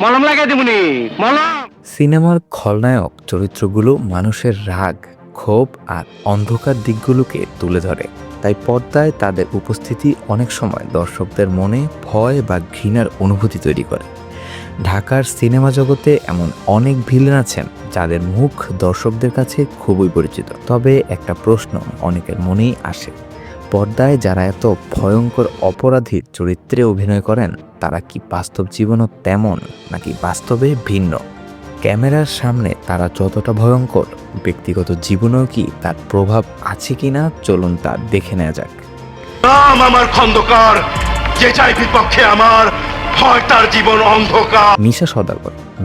মলম লাগাই দিবনি মলম। সিনেমার খলনায়ক চরিত্রগুলো মানুষের রাগ, ক্ষোভ আর অন্ধকার দিকগুলোকে তুলে ধরে। তাই পর্দায় তাদের উপস্থিতি অনেক সময় দর্শকদের মনে ভয় বা ঘৃণার অনুভূতি তৈরি করে। ঢাকার সিনেমা জগতে এমন অনেক ভিলেন আছেন যাদের মুখ দর্শকদের কাছে খুবই পরিচিত। তবে একটা প্রশ্ন অনেকের মনেই আসে, পর্দায় যারা এত ভয়ঙ্কর অপরাধীর চরিত্রে অভিনয় করেন তারা কি বাস্তব জীবনও তেমন, নাকি বাস্তবে ভিন্ন? ক্যামেরার সামনে তারা যতটা ভয়ঙ্কর, ব্যক্তিগত জীবনেও কি তার প্রভাব আছে কিনা, চলুন তা দেখে নেওয়া যাক। নাম আমার খন্দকার, যে চাই বিপক্ষে আমার, হয় তার জীবন অন্ধকার।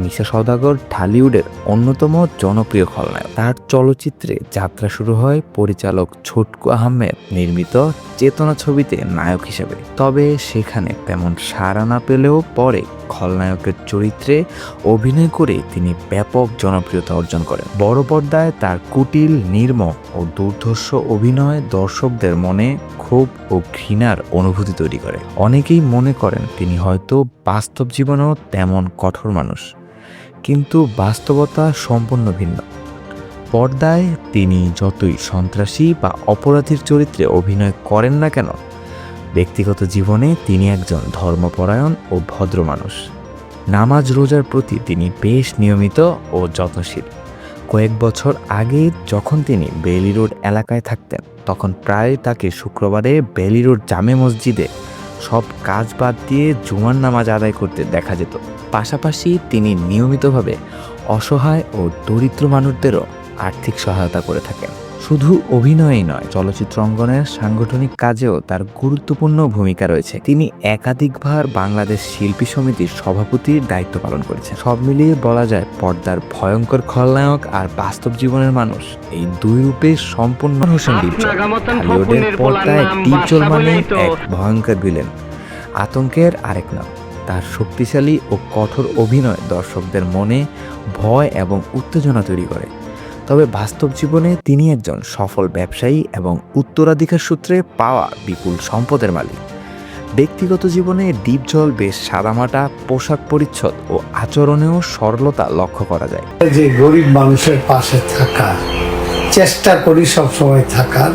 মিশা সওদাগর ঢালিউডের অন্যতম জনপ্রিয় খলনায়ক। তার চলচ্চিত্রে যাত্রা শুরু হয় পরিচালক ছোটকু আহমেদ নির্মিত চেতনা ছবিতে নায়ক হিসেবে। তবে সেখানে তেমন সাড়া না পেলেও পরে খলনায়কের চরিত্রে অভিনয় করে তিনি ব্যাপক জনপ্রিয়তা অর্জন করেন। বড় পর্দায় তার কুটিল, নির্মম ও দুর্ধর্ষ অভিনয় দর্শকদের মনে ক্ষোভ ও ঘৃণার অনুভূতি তৈরি করে। অনেকেই মনে করেন তিনি হয়তো বাস্তব জীবনেও তেমন কঠোর মানুষ, কিন্তু বাস্তবতা সম্পূর্ণ ভিন্ন। পর্দায় তিনি যতই সন্ত্রাসী বা অপরাধীর চরিত্রে অভিনয় করেন না কেন, ব্যক্তিগত জীবনে তিনি একজন ধর্মপরায়ণ ও ভদ্র মানুষ। নামাজ রোজার প্রতি তিনি বেশ নিয়মিত ও যত্নশীল। কয়েক বছর আগে যখন তিনি বেইলি রোড এলাকায় থাকতেন, তখন প্রায় তাকে শুক্রবারে বেইলি রোড জামে মসজিদে সব কাজ বাদ দিয়ে জুমার নামাজ আদায় করতে দেখা যেত। পাশাপাশি তিনি নিয়মিতভাবে অসহায় ও দরিদ্র মানুষদেরও আর্থিক সহায়তা করে থাকেন। শুধু অভিনয়ই নয়, চলচ্চিত্র অঙ্গনের সাংগঠনিক কাজেও তার গুরুত্বপূর্ণ ভূমিকা রয়েছে। তিনি একাধিকবার বাংলাদেশ শিল্পী সমিতির সভাপতির দায়িত্ব পালন করেছেন। সব মিলিয়ে বলা যায়, পর্দার ভয়ঙ্কর খলনায়ক আর বাস্তব জীবনের মানুষ, এই দুই রূপে সম্পূর্ণ হোসেন ডিপজল। হলিউডের পর্দায় ডিপজল মানে এক ভয়ঙ্কর ভিলেন, আতঙ্কের আরেক নাম। তার শক্তিশালী ও কঠোর অভিনয় দর্শকদের মনে ভয় এবং উত্তেজনা তৈরি করে। তবে বাস্তব জীবনে তিনি একজন সফল ব্যবসায়ী এবং উত্তরাধিকার সূত্রে পাওয়া বিপুল সম্পদের মালিক। ব্যক্তিগত জীবনে ডিপজল বেশ সাদামাটা, পোশাক পরিচ্ছদ ও আচরণেও সরলতা লক্ষ্য করা যায়। যে গরিব মানুষের পাশে থাকা, চেষ্টা করি সবসময় থাকার,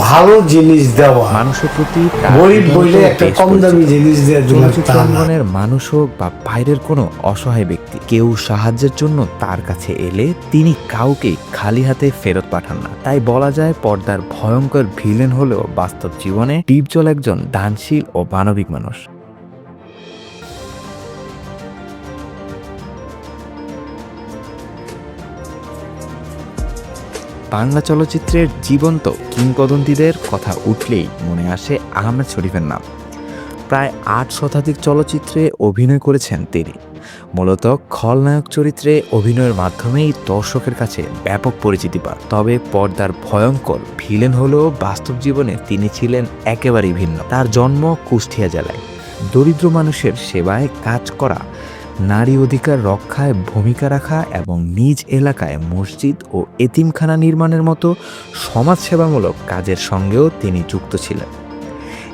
ভালো জিনিস দেওয়া, মানুষের প্রতি গরিব বলে একটা কম দামি জিনিস চলচ্চিত্রাঙ্গনের মানুষ হোক বা বাইরের কোনো অসহায় ব্যক্তি, কেউ সাহায্যের জন্য তার কাছে এলে তিনি কাউকে খালি হাতে ফেরত পাঠান না। তাই বলা যায়, পর্দার ভয়ঙ্কর ভিলেন হলেও বাস্তব জীবনে ডিপজল একজন দানশীল ও মানবিক মানুষ। বাংলা চলচ্চিত্রের জীবন্ত কিংবদন্তিদের কথা উঠলেই মনে আসে আহমেদ শরীফের নাম। প্রায় ৮ শতাধিক চলচ্চিত্রে অভিনয় করেছেন তিনি। মূলত খলনায়ক চরিত্রে অভিনয়ের মাধ্যমেই দর্শকের কাছে ব্যাপক পরিচিতি পান। তবে পর্দার ভয়ঙ্কর ভিলেন হলেও বাস্তব জীবনে তিনি ছিলেন একেবারেই ভিন্ন। তার জন্ম কুষ্টিয়া জেলায়। দরিদ্র মানুষের সেবায় কাজ করা, নারী অধিকার রক্ষায় ভূমিকা রাখা এবং নিজ এলাকায় মসজিদ ও এতিমখানা নির্মাণের মতো সমাজসেবামূলক কাজের সঙ্গেও তিনি যুক্ত ছিলেন।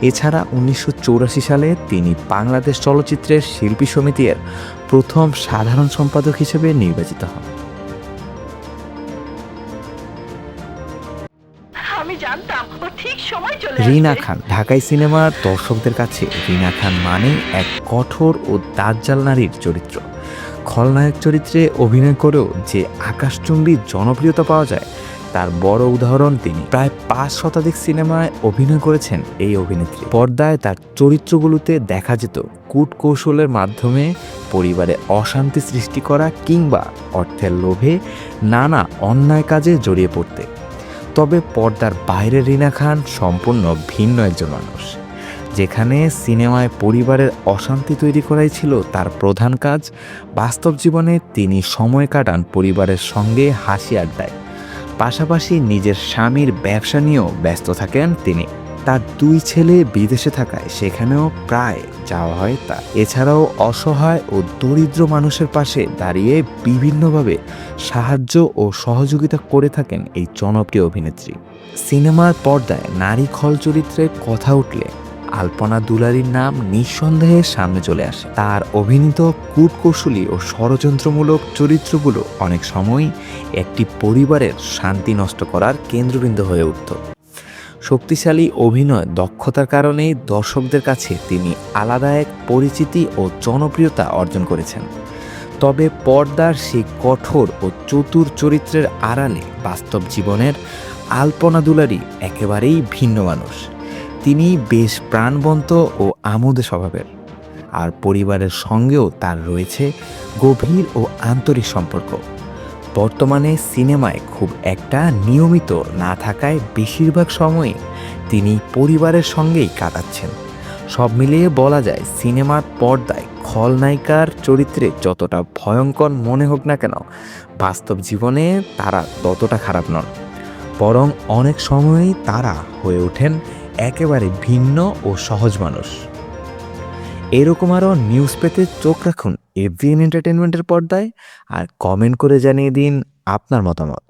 এছাড়া ১৯৮৪ সালে তিনি বাংলাদেশ চলচ্চিত্রের শিল্পী সমিতির প্রথম সাধারণ সম্পাদক হিসেবে নির্বাচিত হন। রিনা খান। ঢাকাই সিনেমার দর্শকদের কাছে রিনা খান মানে এক কঠোর ও দাজ্জাল নারীর চরিত্র। খলনায়ক চরিত্রে অভিনয় করেও যে আকাশচুম্বী জনপ্রিয়তা পাওয়া যায়, তার বড় উদাহরণ তিনি। প্রায় ৫ শতাধিক সিনেমায় অভিনয় করেছেন এই অভিনেত্রী। পর্দায় তার চরিত্রগুলোতে দেখা যেত কূটকৌশলের মাধ্যমে পরিবারে অশান্তি সৃষ্টি করা কিংবা অর্থের লোভে নানা অন্যায় কাজে জড়িয়ে পড়তে। তবে পর্দার বাইরের রিনা খান সম্পূর্ণ ভিন্ন একজন মানুষ। যেখানে সিনেমায় পরিবারের অশান্তি তৈরি করাই ছিল তার প্রধান কাজ, বাস্তব জীবনে তিনি সময় কাটান পরিবারের সঙ্গে হাসি আড্ডায়। পাশাপাশি নিজের স্বামীর ব্যবসা নিয়েও ব্যস্ত থাকেন তিনি। তার ২ ছেলে বিদেশে থাকায় সেখানেও প্রায় যাওয়া হয় তার। এছাড়াও অসহায় ও দরিদ্র মানুষের পাশে দাঁড়িয়ে বিভিন্নভাবে সাহায্য ও সহযোগিতা করে থাকেন এই জনপ্রিয় অভিনেত্রী। সিনেমার পর্দায় নারী খল চরিত্রে কথা উঠলে আলপনা দুলারীর নাম নিঃসন্দেহে সামনে চলে আসে। তার অভিনীত কূটকৌশলী ও ষড়যন্ত্রমূলক চরিত্রগুলো অনেক সময় একটি পরিবারের শান্তি নষ্ট করার কেন্দ্রবিন্দু হয়ে উঠত। শক্তিশালী অভিনয় দক্ষতার কারণে দর্শকদের কাছে তিনি আলাদা এক পরিচিতি ও জনপ্রিয়তা অর্জন করেছেন। তবে পর্দার সেই কঠোর ও চতুর চরিত্রের আড়ালে বাস্তব জীবনের আলপনা দুলারী একেবারেই ভিন্ন মানুষ। তিনি বেশ প্রাণবন্ত ও আমোদে স্বভাবের, আর পরিবারের সঙ্গেও তার রয়েছে গভীর ও আন্তরিক সম্পর্ক। বর্তমানে সিনেমায় খুব একটা নিয়মিত না থাকায় বেশিরভাগ সময়ই তিনি পরিবারের সঙ্গেই কাটাচ্ছেন। সব মিলিয়ে বলা যায় সিনেমার পর্দায় খলনায়িকার চরিত্রে যতটা ভয়ঙ্কর মনে হোক না কেন, বাস্তব জীবনে তারা ততটা খারাপ নন, বরং অনেক সময়ই তারা হয়ে ওঠেন একেবারে ভিন্ন ও সহজ মানুষ। এরকম আরও নিউজ পেতে চোখ রাখুন এভিএন এন্টারটেনমেন্টের পর্দায়, আর কমেন্ট করে জানিয়ে দিন আপনার মতামত।